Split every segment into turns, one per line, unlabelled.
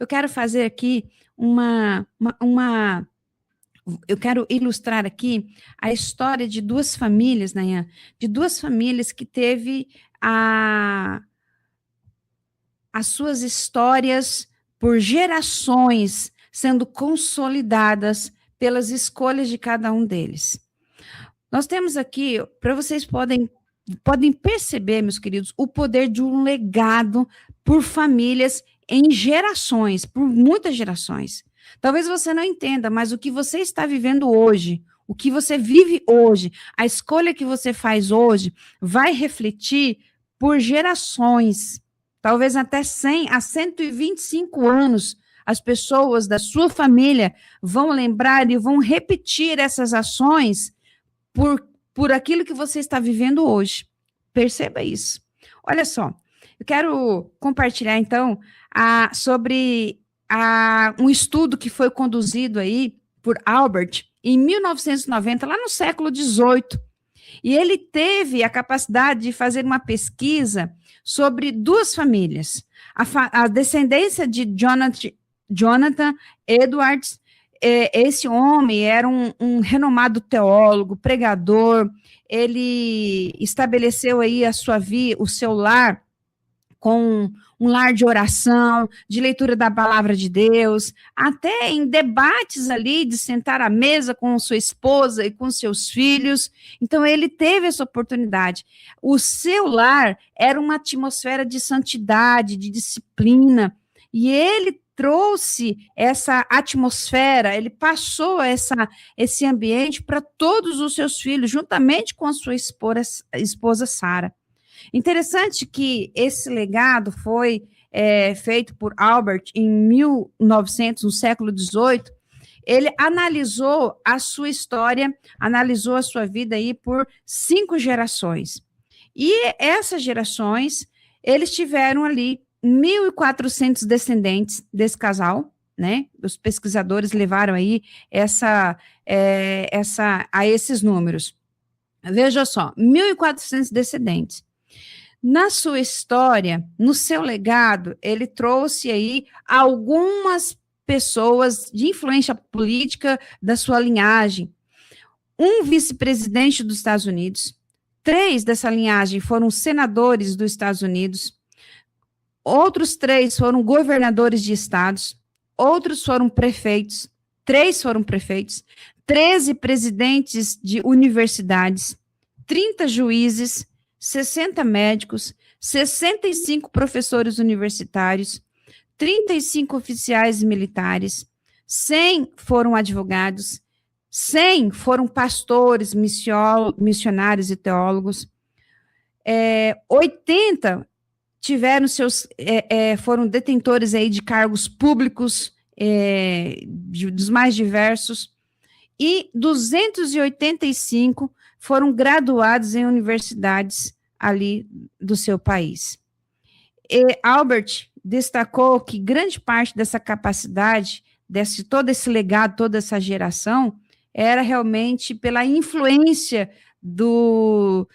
eu quero fazer aqui eu quero ilustrar aqui a história de duas famílias, Nayan, de duas famílias que teve as suas histórias por gerações sendo consolidadas pelas escolhas de cada um deles. Nós temos aqui, para vocês podem perceber, meus queridos, o poder de um legado por famílias em gerações, por muitas gerações. Talvez você não entenda, mas o que você está vivendo hoje, o que você vive hoje, a escolha que você faz hoje, vai refletir por gerações, talvez até 100 a 125 anos, as pessoas da sua família vão lembrar e vão repetir essas ações por aquilo que você está vivendo hoje. Perceba isso. Olha só, eu quero compartilhar, então, sobre um estudo que foi conduzido aí por Albert em 1990, lá no século XVIII. E ele teve a capacidade de fazer uma pesquisa sobre duas famílias. A descendência de Jonathan Edwards. Esse homem era um renomado teólogo, pregador. Ele estabeleceu aí o seu lar com um lar de oração, de leitura da palavra de Deus, até em debates ali de sentar à mesa com sua esposa e com seus filhos. Então ele teve essa oportunidade. O seu lar era uma atmosfera de santidade, de disciplina, e ele trouxe essa atmosfera, ele passou esse ambiente para todos os seus filhos, juntamente com a sua esposa Sara. Interessante que esse legado foi feito por Albert em 1900, no século XVIII. Ele analisou a sua história, analisou a sua vida aí por 5 gerações. E essas gerações, eles tiveram ali 1.400 descendentes desse casal, né? Os pesquisadores levaram aí a esses números. Veja só, 1.400 descendentes. Na sua história, no seu legado, ele trouxe aí algumas pessoas de influência política da sua linhagem. Um vice-presidente dos Estados Unidos, 3 dessa linhagem foram senadores dos Estados Unidos, outros 3 foram governadores de estados, outros foram prefeitos, 3 foram prefeitos, 13 presidentes de universidades, 30 juízes, 60 médicos, 65 professores universitários, 35 oficiais militares, 100 foram advogados, 100 foram pastores, missionários e teólogos, 80 tiveram foram detentores aí de cargos públicos dos mais diversos, e 285 foram graduados em universidades ali do seu país. E Albert destacou que grande parte dessa capacidade, todo esse legado, toda essa geração, era realmente pela influência de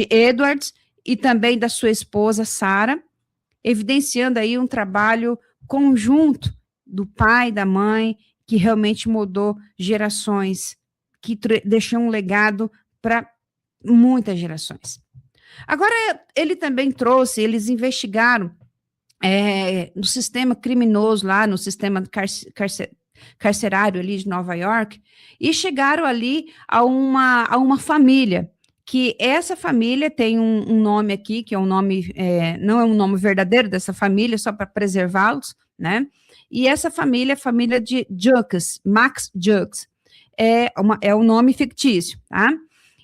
Edwards e também da sua esposa, Sara, evidenciando aí um trabalho conjunto do pai e da mãe, que realmente mudou gerações, que deixou um legado para muitas gerações. Agora, eles investigaram no sistema criminoso lá, no sistema carcerário ali de Nova York, e chegaram ali a uma família, que essa família tem um nome aqui, que é um nome, não é um nome verdadeiro dessa família, só para preservá-los, né? E essa família é a família de Jukes, Max Jukes, é um nome fictício, tá?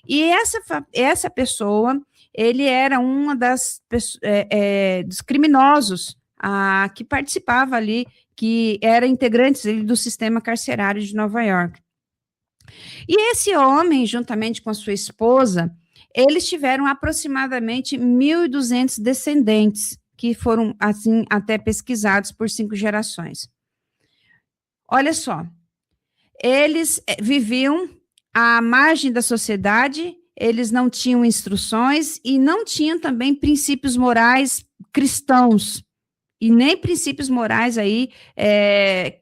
E essa pessoa, ele era uma dos criminosos que participava ali, que era integrantes do sistema carcerário de Nova York. E esse homem, juntamente com a sua esposa, eles tiveram aproximadamente 1.200 descendentes, que foram, assim, até pesquisados por 5 gerações. Olha só, eles viviam à margem da sociedade, eles não tinham instruções e não tinham também princípios morais cristãos. e nem princípios morais aí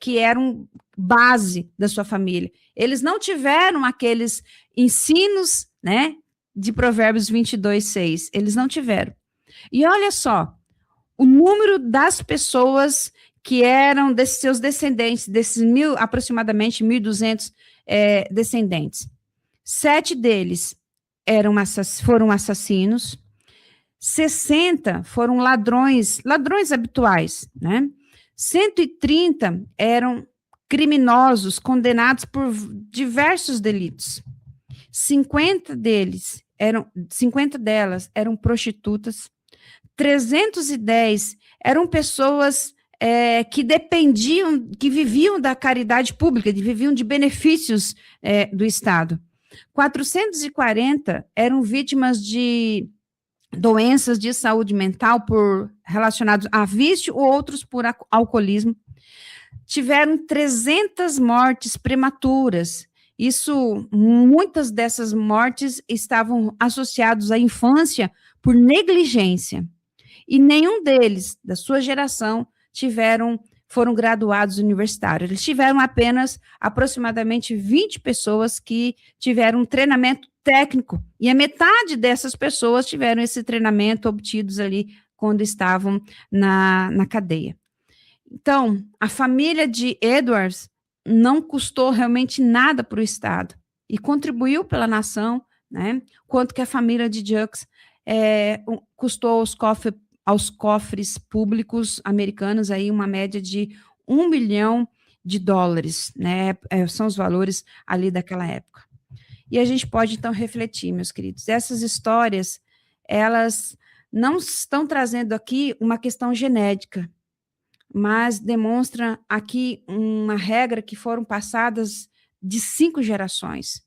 que eram base da sua família. Eles não tiveram aqueles ensinos, né, de Provérbios 22:6. Eles não tiveram. E olha só, o número das pessoas que eram desses seus descendentes, desses aproximadamente 1.200 descendentes. 7 deles foram assassinos, 60 foram ladrões habituais, né? 130 eram criminosos condenados por diversos delitos. 50 delas eram prostitutas, 310 eram pessoas que dependiam, que viviam da caridade pública, viviam de benefícios do Estado. 440 eram vítimas de doenças de saúde mental relacionados a vício ou outros por alcoolismo. Tiveram 300 mortes prematuras. Muitas dessas mortes estavam associadas à infância por negligência. E nenhum deles, da sua geração, foram graduados universitários. Eles tiveram apenas aproximadamente 20 pessoas que tiveram um treinamento técnico, e a metade dessas pessoas tiveram esse treinamento obtidos ali quando estavam na cadeia. Então, a família de Edwards não custou realmente nada para o Estado e contribuiu pela nação, né? Quanto que a família de Jux custou aos cofres públicos americanos aí uma média de $1 bilhão, né? São os valores ali daquela época. E a gente pode, então, refletir, meus queridos. Essas histórias, elas não estão trazendo aqui uma questão genética, mas demonstra aqui uma regra que foram passadas de 5 gerações.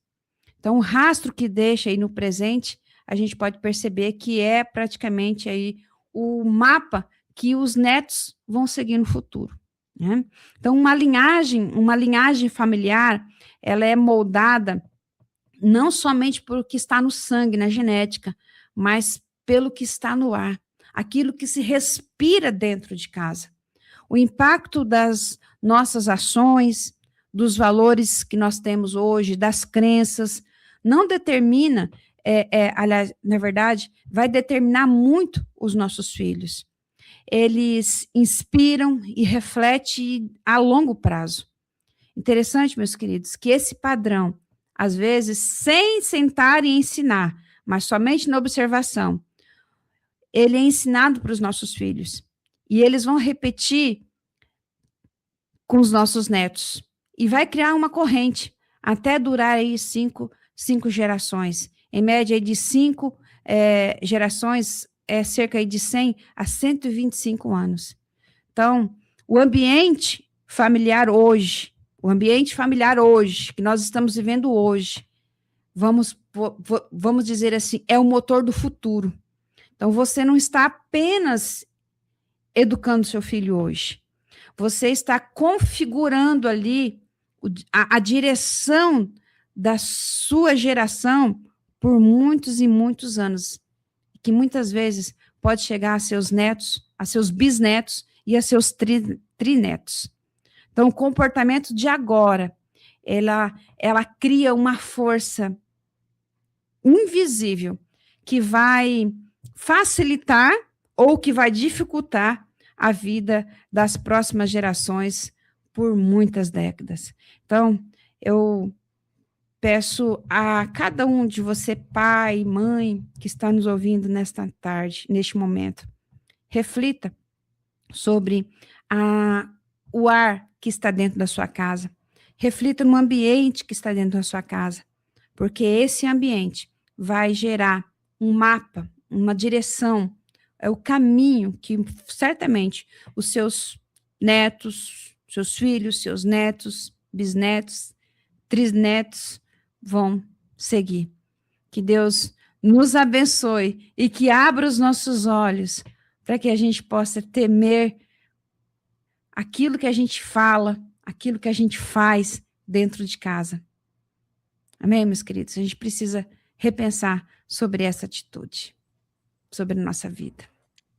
Então, o rastro que deixa aí no presente, a gente pode perceber que é praticamente aí o mapa que os netos vão seguir no futuro, né? Então, uma linhagem familiar, ela é moldada não somente pelo que está no sangue, na genética, mas pelo que está no ar, aquilo que se respira dentro de casa. O impacto das nossas ações, dos valores que nós temos hoje, das crenças, não determina, aliás, na verdade, vai determinar muito os nossos filhos. Eles inspiram e refletem a longo prazo. Interessante, meus queridos, que esse padrão, às vezes, sem sentar e ensinar, mas somente na observação, ele é ensinado para os nossos filhos. E eles vão repetir com os nossos netos. E vai criar uma corrente, até durar aí cinco gerações. Em média, aí de 5 gerações, cerca aí de 100 a 125 anos. Então, o ambiente familiar hoje, que nós estamos vivendo hoje, vamos dizer assim, é o motor do futuro. Então, você não está apenas educando seu filho hoje, você está configurando ali a direção da sua geração por muitos e muitos anos, que muitas vezes pode chegar a seus netos, a seus bisnetos e a seus trinetos. Então, o comportamento de agora, ela cria uma força invisível que vai facilitar ou que vai dificultar a vida das próximas gerações por muitas décadas. Então, eu peço a cada um de você, pai, mãe, que está nos ouvindo nesta tarde, neste momento, reflita sobre o ar que está dentro da sua casa. Reflita no ambiente que está dentro da sua casa, porque esse ambiente vai gerar um mapa, uma direção, é o caminho que certamente os seus netos, seus filhos, seus netos, bisnetos, trisnetos vão seguir. Que Deus nos abençoe e que abra os nossos olhos para que a gente possa temer aquilo que a gente fala, aquilo que a gente faz dentro de casa. Amém, meus queridos? A gente precisa repensar sobre essa atitude, sobre a nossa vida.